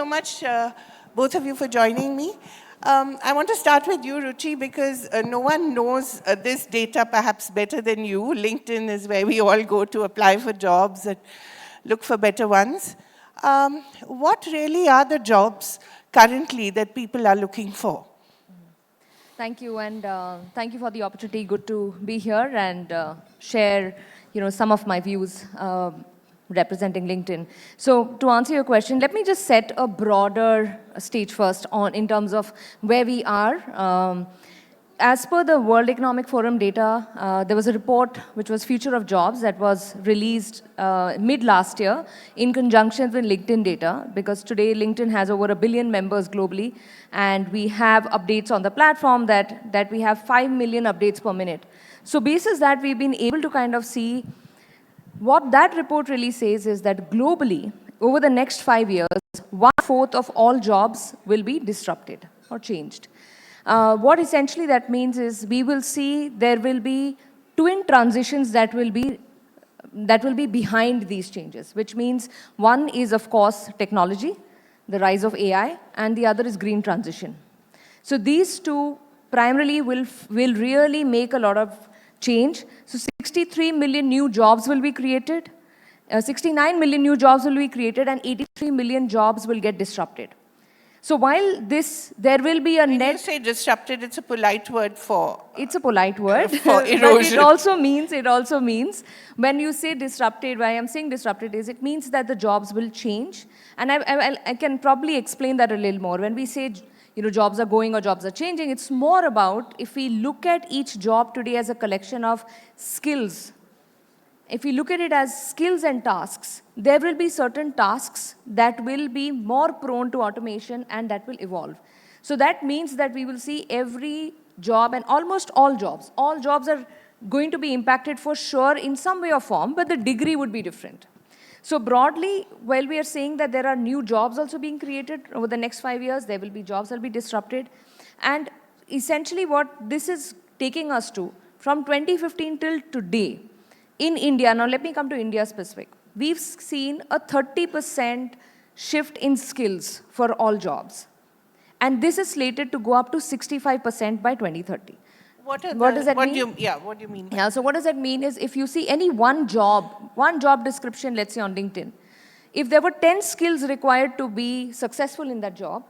so much, both of you, for joining me. I want to start with you, Ruchi, because no one knows this data perhaps better than you. LinkedIn is where we all go to apply for jobs and look for better ones. What really are the jobs currently that people are looking for? Thank you, and thank you for the opportunity. Good to be here and share, some of my views representing LinkedIn. So, to answer your question, let me just set a broader stage first in terms of where we are. As per the World Economic Forum data, there was a report which was Future of Jobs that was released mid last year in conjunction with LinkedIn data, because today LinkedIn has over 1 billion members globally, and we have updates on the platform that we have 5 million updates per minute. So basis that, we've been able to kind of see what that report really says is that globally, over the next 5 years, 1/4 of all jobs will be disrupted or changed. What essentially that means is we will see there will be twin transitions that will be behind these changes, which means one is, of course, technology, the rise of AI, and the other is green transition. So these two primarily will really make a lot of change. So 63 million new jobs will be created, 69 million new jobs will be created, and 83 million jobs will get disrupted. So while there will be a net... When you say disrupted, it's a polite word for... It's a polite word. For erosion. But it also means, when you say disrupted, why I'm saying disrupted is, it means that the jobs will change. And I can probably explain that a little more. When we say, jobs are going or jobs are changing, it's more about if we look at each job today as a collection of skills. If we look at it as skills and tasks, there will be certain tasks that will be more prone to automation and that will evolve. So that means that we will see every job and almost all jobs are going to be impacted for sure in some way or form, but the degree would be different. So broadly, while we are saying that there are new jobs also being created over the next 5 years, there will be jobs that will be disrupted. And essentially what this is taking us to, from 2015 till today, in India, now let me come to India specific, we've seen a 30% shift in skills for all jobs. And this is slated to go up to 65% by 2030. What does that mean? What do you mean? So what does that mean is, if you see any one job description, let's say on LinkedIn, if there were 10 skills required to be successful in that job,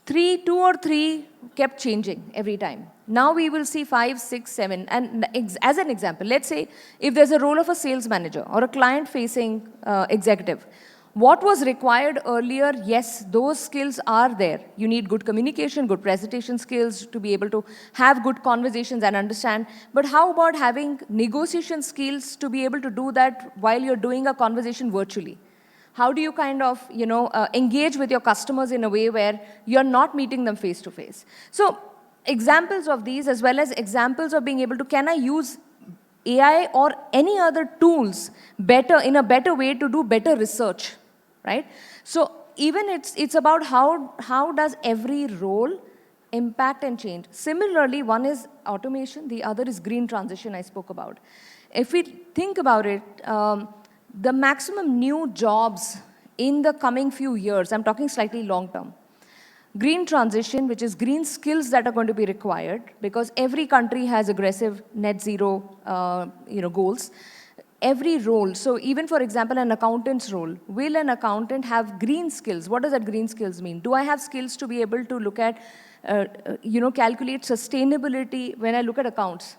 2 or 3 kept changing every time. Now we will see 5, 6, 7. And as an example, let's say if there's a role of a sales manager or a client-facing executive, what was required earlier, yes, those skills are there. You need good communication, good presentation skills to be able to have good conversations and understand. But how about having negotiation skills to be able to do that while you're doing a conversation virtually? How do you kind of, engage with your customers in a way where you're not meeting them face to face? So examples of these, as well as examples of being able to, can I use AI or any other tools in a better way to do better research, right? So even it's about how does every role impact and change. Similarly, one is automation, the other is green transition I spoke about. If we think about it, the maximum new jobs in the coming few years, I'm talking slightly long term, green transition, which is green skills that are going to be required, because every country has aggressive net zero goals. Every role, so even for example an accountant's role, will an accountant have green skills? What does that green skills mean? Do I have skills to be able to look at, calculate sustainability when I look at accounts?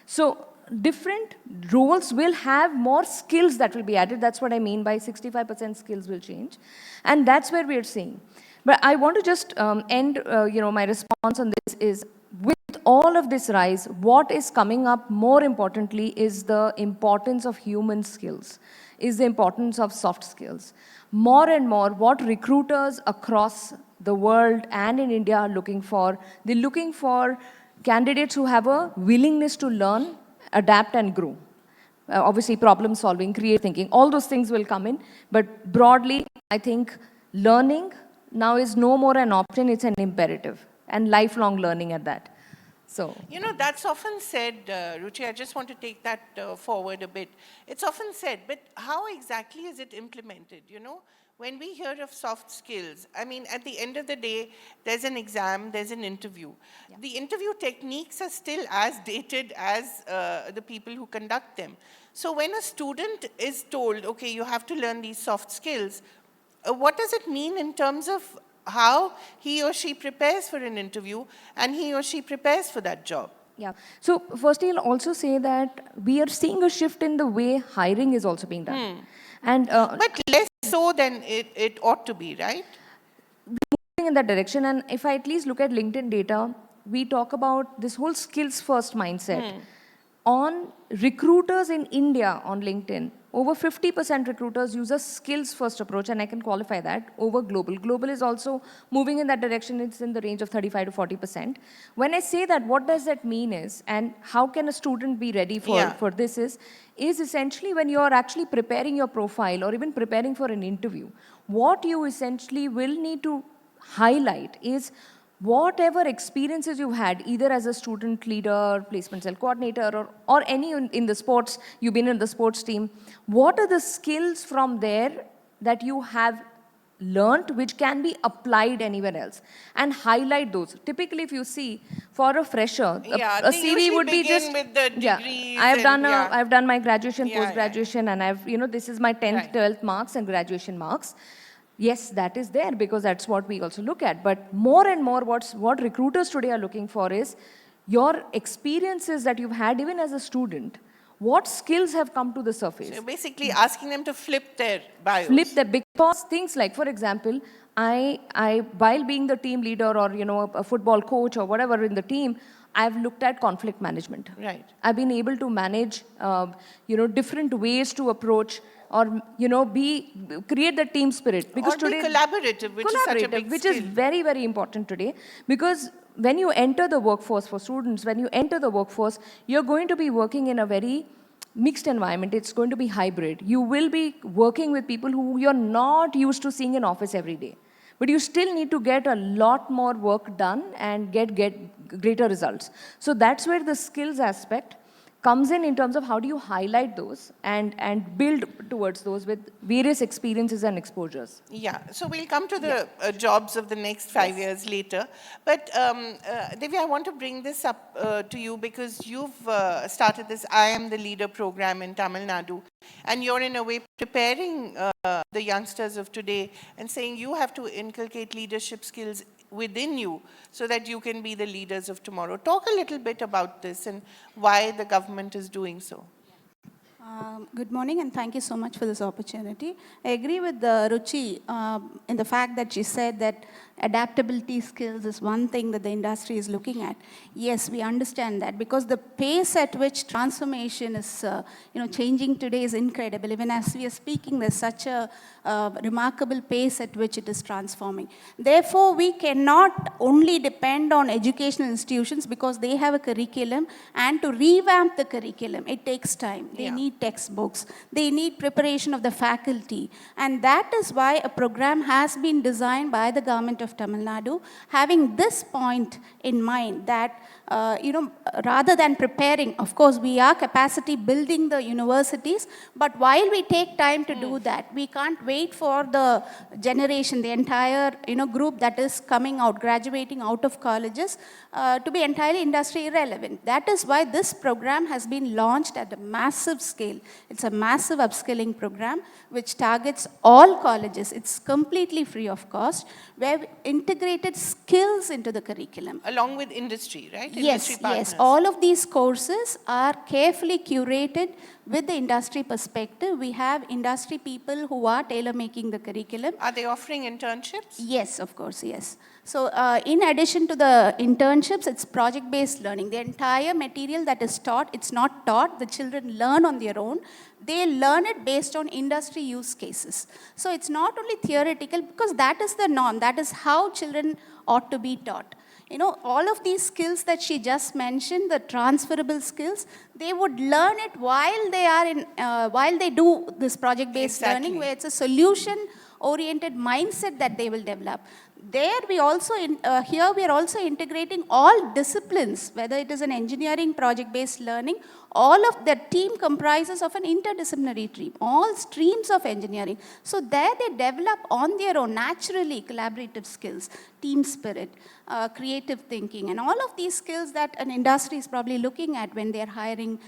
So different roles will have more skills that will be added. That's what I mean by 65% skills will change. And that's where we're seeing. But I want to just end, my response on this is, with all of this rise, what is coming up more importantly is the importance of human skills, is the importance of soft skills. More and more, what recruiters across the world and in India are looking for, they're looking for candidates who have a willingness to learn, adapt and grow. Obviously, problem solving, creative thinking, all those things will come in. But broadly, I think learning now is no more an option, it's an imperative. And lifelong learning at that. So, that's often said, Ruchi, I just want to take that forward a bit. It's often said, but how exactly is it implemented, when we hear of soft skills, I mean, at the end of the day, there's an exam, there's an interview. Yeah. The interview techniques are still as dated as the people who conduct them. So when a student is told, okay, you have to learn these soft skills, what does it mean in terms of how he or she prepares for an interview and he or she prepares for that job? Yeah. So firstly, I'll also say that we are seeing a shift in the way hiring is also being done. And But less so than it ought to be, right? moving in that direction. And if I at least look at LinkedIn data, we talk about this whole skills first mindset. On recruiters in India on LinkedIn, over 50% recruiters use a skills first approach, and I can qualify that over global. Global is also moving in that direction. It's in the range of 35 to 40%. When I say that, what does that mean is, and how can a student be ready for this is essentially when you're actually preparing your profile or even preparing for an interview, what you essentially will need to highlight is whatever experiences you've had, either as a student leader, placement cell coordinator, or any in the sports, you've been in the sports team, what are the skills from there that you have learned which can be applied anywhere else, and highlight those. Typically, if you see for a fresher, a they CV usually would be begin just with the degrees. I've done my graduation, Yeah, post-graduation, and I've this is my 10th, 12th marks and graduation marks. Yes, that is there because that's what we also look at. But more and more, what recruiters today are looking for is your experiences that you've had even as a student. What skills have come to the surface? So basically asking them to flip their bios. Flip that, because things like, for example, I while being the team leader or a football coach or whatever in the team, I've looked at conflict management. Right. I've been able to manage different ways to approach or create the team spirit, because or today be collaborative, which is such a big which skill. is very, very important today, because when you enter the workforce, for students, when you enter the workforce, you're going to be working in a very mixed environment. It's going to be hybrid. You will be working with people who you're not used to seeing in office every day. But you still need to get a lot more work done and get greater results. So that's where the skills aspect comes in terms of how do you highlight those and build towards those with various experiences and exposures. Yeah, so we'll come to the jobs of the next 5 years later. But Divya, I want to bring this up to you because you've started this I Am the Leader program in Tamil Nadu. And you're in a way preparing the youngsters of today and saying you have to inculcate leadership skills within you so that you can be the leaders of tomorrow. Talk a little bit about this and why the government is doing so. Good morning, and thank you so much for this opportunity. I agree with Ruchi in the fact that she said that adaptability skills is one thing that the industry is looking at. Yes, we understand that because the pace at which transformation is changing today is incredible. Even as we are speaking, there's such a remarkable pace at which it is transforming. Therefore, we cannot only depend on educational institutions because they have a curriculum, and to revamp the curriculum, it takes time. They need textbooks. They need preparation of the faculty. And that is why a program has been designed by the government of Tamil Nadu, having this point in mind that, rather than preparing, of course, we are capacity building the universities, but while we take time to do that, we can't wait for the generation, the entire, group that is coming out, graduating out of colleges, to be entirely industry irrelevant. That is why this program has been launched at a massive scale. It's a massive upskilling program which targets all colleges. It's completely free of cost, where we integrated skills into the curriculum. Along with industry, right? Yes, Industry partners. yes. All of these courses are carefully curated with the industry perspective. We have industry people who are tailor-making the curriculum. Are they offering internships? Yes, of course, yes. So in addition to the internships, it's project-based learning. The entire material that is taught, it's not taught. The children learn on their own. They learn it based on industry use cases. So it's not only theoretical, because that is the norm. That is how children ought to be taught. All of these skills that she just mentioned, the transferable skills, they would learn it while they are while they do this project-based learning, where it's a solution-oriented mindset that they will develop. there we also, here we are also integrating all disciplines, whether it is an engineering project-based learning, all of the team comprises of an interdisciplinary team, all streams of engineering. So there they develop on their own, naturally, collaborative skills, team spirit, creative thinking, and all of these skills that an industry is probably looking at when they're hiring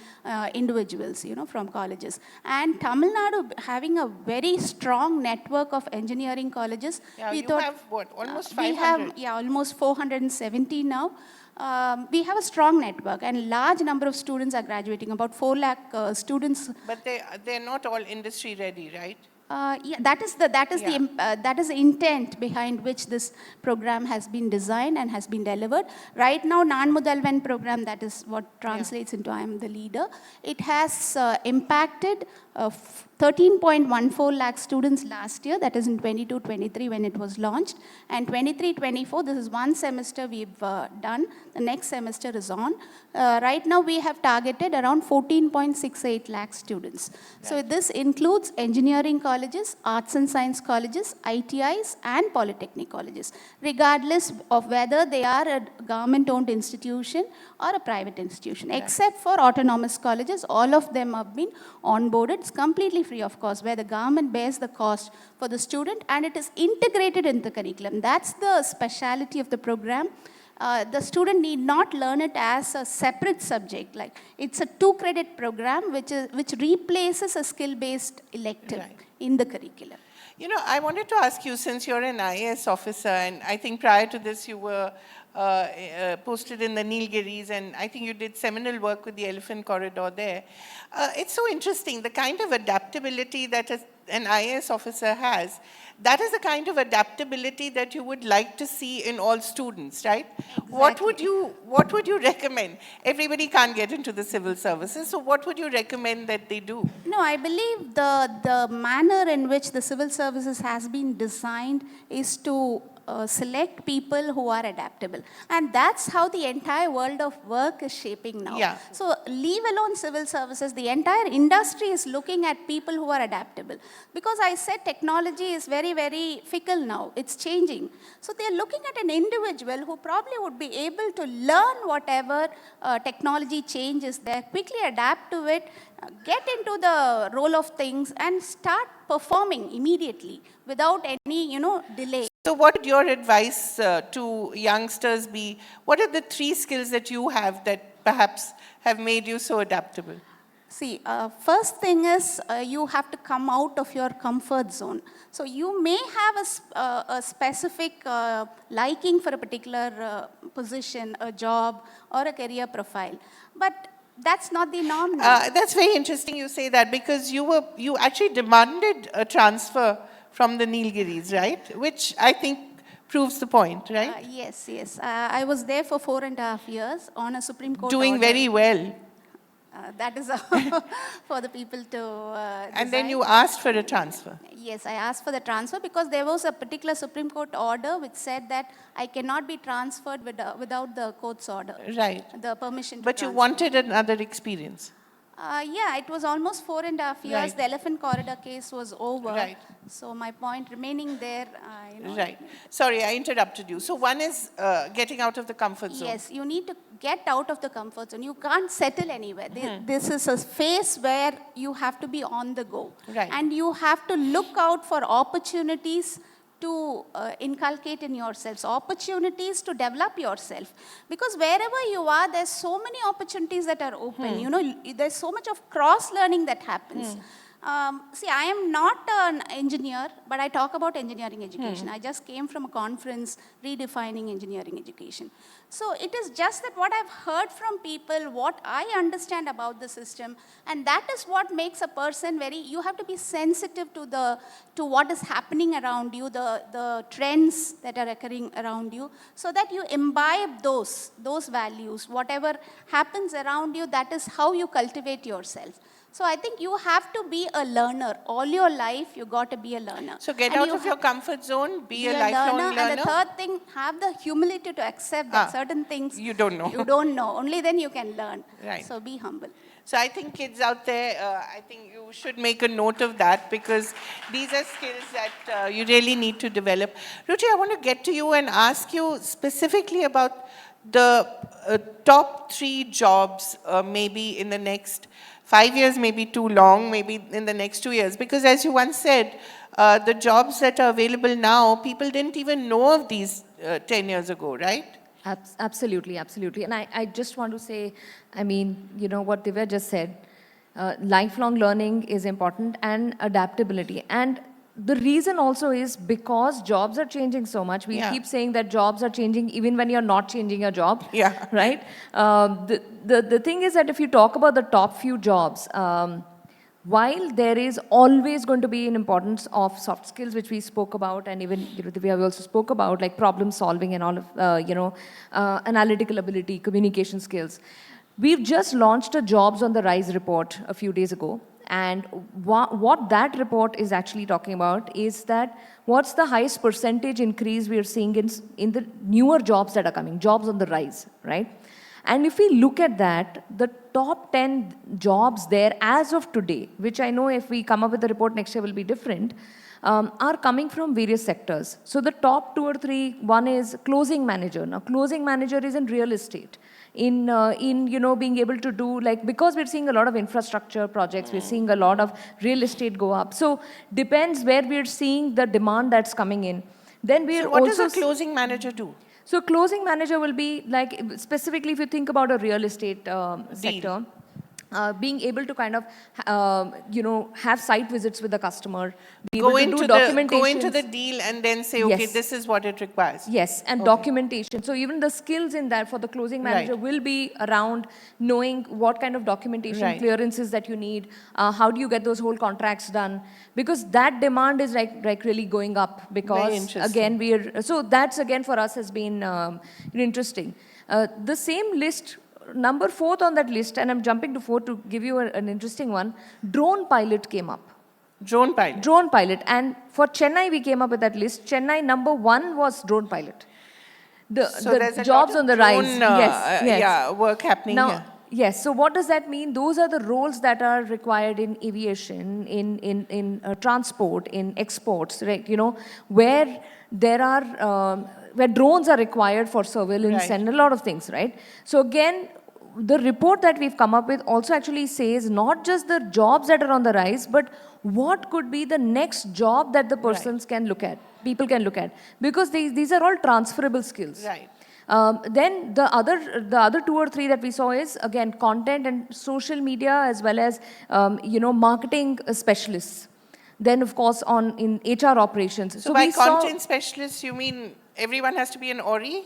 individuals, from colleges. And Tamil Nadu having a very strong network of engineering colleges. Yeah, we you thought, have what, almost 500? we have, almost 470 now. We have a strong network and large number of students are graduating, about 4 lakh students. But they're not all industry ready, right? That is the intent behind which this program has been designed and has been delivered. Right now, Nan Mudalvan program, that is what translates into I am the leader. It has impacted 13.14 lakh students last year, that is in 22-23 when it was launched. And 23-24, this is one semester we've done. The next semester is on. Right now we have targeted around 14.68 lakh students. Right. So this includes engineering colleges, arts and science colleges, ITIs and polytechnic colleges, regardless of whether they are a government-owned institution or a private institution. Right. Except for autonomous colleges, all of them have been onboarded. It's completely free of cost, where the government bears the cost for the student and it is integrated in the curriculum. That's the speciality of the program. The student need not learn it as a separate subject. Like, it's a 2-credit program which replaces a skill-based elective in the curriculum. I wanted to ask you, since you're an IAS officer, and I think prior to this you were posted in the Nilgiris, and I think you did seminal work with the Elephant Corridor there. It's so interesting, the kind of adaptability that an IAS officer has. That is the kind of adaptability that you would like to see in all students, right? Exactly. What would you recommend? Everybody can't get into the civil services, so what would you recommend that they do? No, I believe the manner in which the civil services has been designed is to select people who are adaptable. And that's how the entire world of work is shaping now. Yeah. So leave alone civil services, the entire industry is looking at people who are adaptable. Because I said technology is very, very fickle now. It's changing. So they're looking at an individual who probably would be able to learn whatever technology change is there, quickly adapt to it, get into the role of things and start performing immediately without any, delay. So what would your advice to youngsters be? What are the 3 skills that you have that perhaps have made you so adaptable? See, first thing is you have to come out of your comfort zone. So you may have a specific liking for a particular position, a job, or a career profile. But that's not the norm now. That's very interesting you say that, because you actually demanded a transfer from the Nilgiris, right? Which I think proves the point, right? Yes. I was there for 4.5 years on a Supreme Court Doing order. very well. That is for the people to And then you asked for a transfer. Yes, I asked for the transfer because there was a particular Supreme Court order which said that I cannot be transferred without the court's order. Right. The permission to But transfer. you wanted another experience. Yeah, it was almost 4.5 years. Right. The Elephant Corridor case was over. Right. So my point remaining there, Right. Sorry, I interrupted you. So one is getting out of the comfort zone. Yes, you need to get out of the comfort zone. You can't settle anywhere. This is a phase where you have to be on the go. Right. And you have to look out for opportunities to inculcate in yourselves, opportunities to develop yourself. Because wherever you are, there's so many opportunities that are open. There's so much of cross-learning that happens. See, I am not an engineer, but I talk about engineering education. I just came from a conference redefining engineering education. So it is just that what I've heard from people, what I understand about the system, and that is what makes a person you have to be sensitive to what is happening around you, the trends that are occurring around you, so that you imbibe those values. Whatever happens around you, that is how you cultivate yourself. So I think you have to be a learner. All your life, you got to be a learner. So get And out you of your comfort zone, be a a lifelong learner. And the third thing, have the humility to accept that certain things you don't know. You don't know. Only then you can learn. Right. So be humble. So I think kids out there, I think you should make a note of that, because these are skills that you really need to develop. Ruchi, I want to get to you and ask you specifically about the top 3 jobs, maybe in the next 5 years, maybe too long, maybe in the next 2 years. Because as you once said, the jobs that are available now, people didn't even know of these 10 years ago, right? Absolutely, absolutely. And I just want to say, I mean, you know what Divya just said, lifelong learning is important and adaptability. And the reason also is because jobs are changing so much. We keep saying that jobs are changing even when you're not changing your job. Yeah. Right? The thing is that if you talk about the top few jobs, while there is always going to be an importance of soft skills, which we spoke about, and even we also spoke about, like problem solving and all of, analytical ability, communication skills. We've just launched a Jobs on the Rise report a few days ago. And what that report is actually talking about is that what's the highest percentage increase we are seeing in the newer jobs that are coming, jobs on the rise, right? And if we look at that, the top 10 jobs there as of today, which I know if we come up with the report next year will be different, are coming from various sectors. So the top 2 or 3, one is closing manager. Now, closing manager is in real estate. In being able to do, like, because we're seeing a lot of infrastructure projects, we're seeing a lot of real estate go up. So depends where we're seeing the demand that's coming in. Then we're so what also does a closing manager do? So closing manager will be like, specifically if you think about a real estate sector, being able to kind of, have site visits with the customer, be able to do documentation. Go into the deal and then say, okay, this is what it requires. Yes, and documentation. So even the skills in that for the closing manager will be around knowing what kind of documentation clearances that you need, how do you get those whole contracts done, because that demand is like really going up, because again, so that's again for us has been interesting. The same list, number 4th on that list, and I'm jumping to 4 to give you an interesting one, drone pilot came up. Drone pilot. Drone pilot. And for Chennai, we came up with that list. Chennai, number 1 was drone pilot. The jobs on the rise. Yes. Work happening now, here. Yes. So what does that mean? Those are the roles that are required in aviation, in transport, in exports, right? Where there are, where drones are required for surveillance and a lot of things, right? So again, the report that we've come up with also actually says not just the jobs that are on the rise, but what could be the next job that the persons can look at, people can look at, because these are all transferable skills. Right. Then the other 2 or 3 that we saw is again content and social media, as well as marketing specialists. Then of course in HR operations. So by content specialists, you mean everyone has to be an Ori?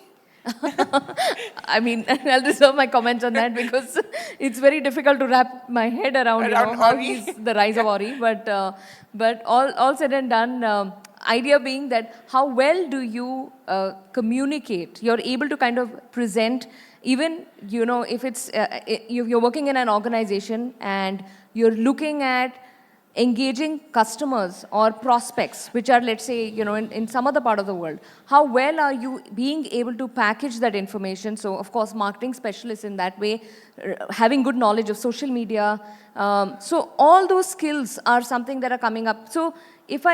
I mean, I'll reserve my comments on that, because it's very difficult to wrap my head around how he's the rise of Ori. But all said and done, idea being that how well do you communicate? You're able to kind of present, even if it's you're working in an organization and you're looking at engaging customers or prospects, which are, let's say, in some other part of the world. How well are you being able to package that information? So, of course, marketing specialists in that way, having good knowledge of social media. So all those skills are something that are coming up. So if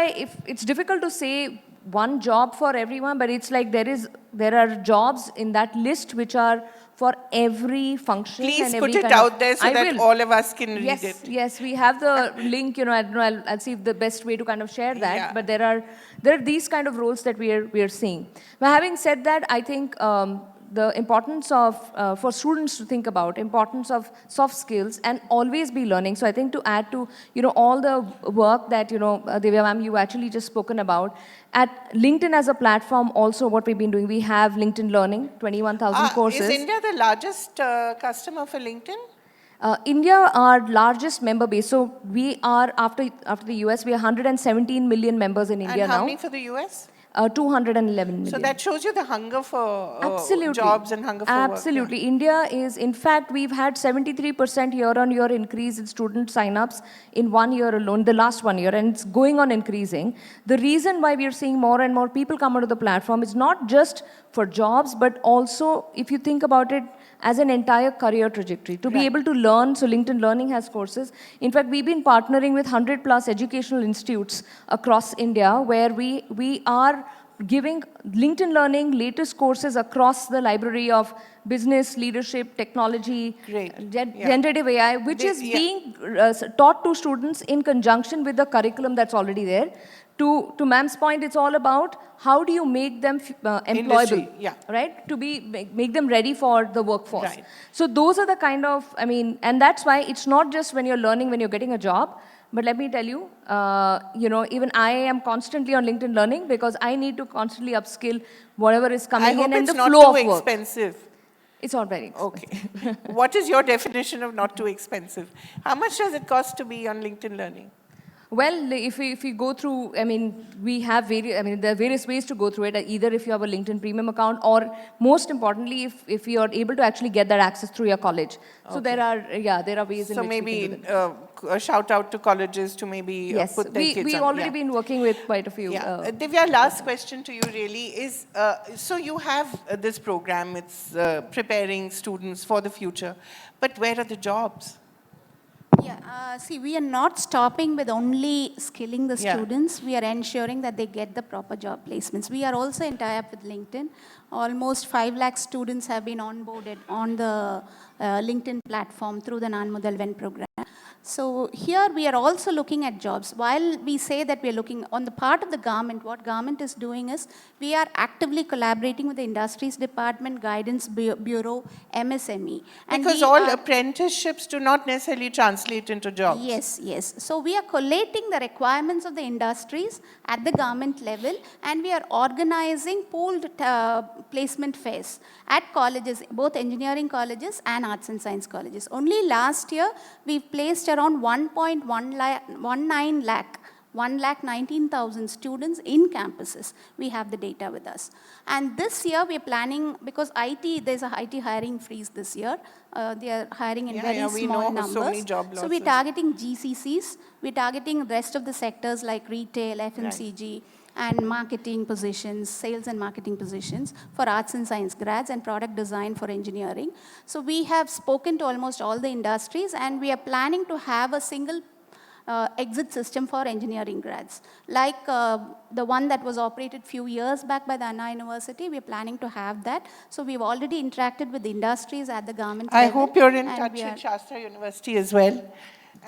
it's difficult to say one job for everyone, but it's like there are jobs in that list which are for every function. Please put it out there so that all of us can read it. Yes, we have the link. I don't know. I'll see if the best way to kind of share that. Yeah. But there are these kind of roles that we are seeing. But having said that, I think the importance of for students to think about importance of soft skills and always be learning. So I think to add to all the work that Divya ma'am, you actually just spoken about at LinkedIn as a platform. Also, what we've been doing, we have LinkedIn Learning, 21,000 courses. Is India the largest customer for LinkedIn? India, our largest member base. So we are after the US, we are 117 million members in India now. And how many for the US? 211 million. So that shows you the hunger for Absolutely. jobs and hunger for Absolutely. work. Yeah. India is, in fact, we've had 73% year-on-year increase in student sign-ups in 1 year alone, the last 1 year, and it's going on increasing. The reason why we are seeing more and more people come onto the platform is not just for jobs, but also, if you think about it, as an entire career trajectory. To be able to learn, so LinkedIn Learning has courses. In fact, we've been partnering with 100 plus educational institutes across India where we are giving LinkedIn Learning latest courses across the library of business, leadership, technology, generative AI, which is being taught to students in conjunction with the curriculum that's already there. To ma'am's point, it's all about how do you make them employable, right? To make them ready for the workforce. Right. So those are the kind of, I mean, and that's why it's not just when you're learning, when you're getting a job, but let me tell you, even I am constantly on LinkedIn Learning because I need to constantly upskill whatever is coming in and the flow of work. I hope it's not too expensive. It's not very expensive. Okay. What is your definition of not too expensive? How much does it cost to be on LinkedIn Learning? Well, if we go through, I mean, we have various, I mean, there are various ways to go through it, either if you have a LinkedIn Premium account or most importantly, if you are able to actually get that access through your college. So there are ways in which we can do that. So maybe a shout out to colleges to maybe put their kids on. We've already been working with quite a few. Divya, last question to you really is, so you have this program, it's preparing students for the future, but where are the jobs? Yeah, see, we are not stopping with only skilling the students. We are ensuring that they get the proper job placements. We are also in tie-up with LinkedIn. Almost 5 lakh students have been onboarded on the LinkedIn platform through the Nan Mudalvan program. So here we are also looking at jobs. While we say that we are looking on the part of the government, what government is doing is we are actively collaborating with the Industries Department, Guidance Bureau, MSME. And because all apprenticeships do not necessarily translate into jobs. Yes, yes. So we are collating the requirements of the industries at the government level and we are organizing pooled placement fairs at colleges, both engineering colleges and arts and science colleges. Only last year, we've placed around 1.19 lakh 1,19,000 students in campuses. We have the data with us. And this year we're planning, because there's a IT hiring freeze this year. They are hiring in very small numbers. So many job losses. So we're targeting GCCs. We're targeting the rest of the sectors like retail, FMCG, and marketing positions, sales and marketing positions for arts and science grads and product design for engineering. So we have spoken to almost all the industries and we are planning to have a single exit system for engineering grads. Like the one that was operated few years back by the Anna University, we're planning to have that. So we've already interacted with the industries at the government level. I hope you're in touch with Shastra University as well.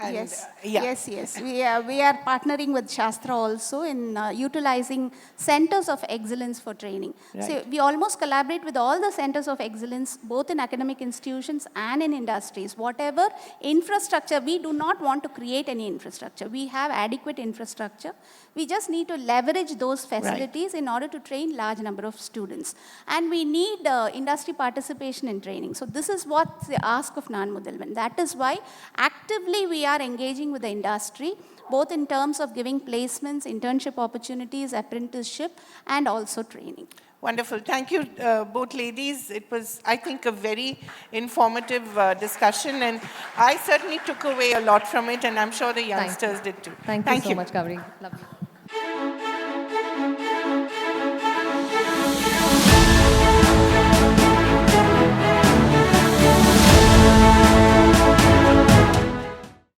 And yes. We are partnering with Shastra also in utilizing centers of excellence for training. So we almost collaborate with all the centers of excellence, both in academic institutions and in industries. Whatever infrastructure, we do not want to create any infrastructure. We have adequate infrastructure. We just need to leverage those facilities in order to train large number of students. And we need industry participation in training. So this is what the ask of Nan Mudalvan. That is why actively we are engaging with the industry, both in terms of giving placements, internship opportunities, apprenticeship, and also training. Wonderful. Thank you, both ladies. It was, I think, a very informative discussion, and I certainly took away a lot from it, and I'm sure the youngsters did too. Thank you so much, Kaveree. Lovely.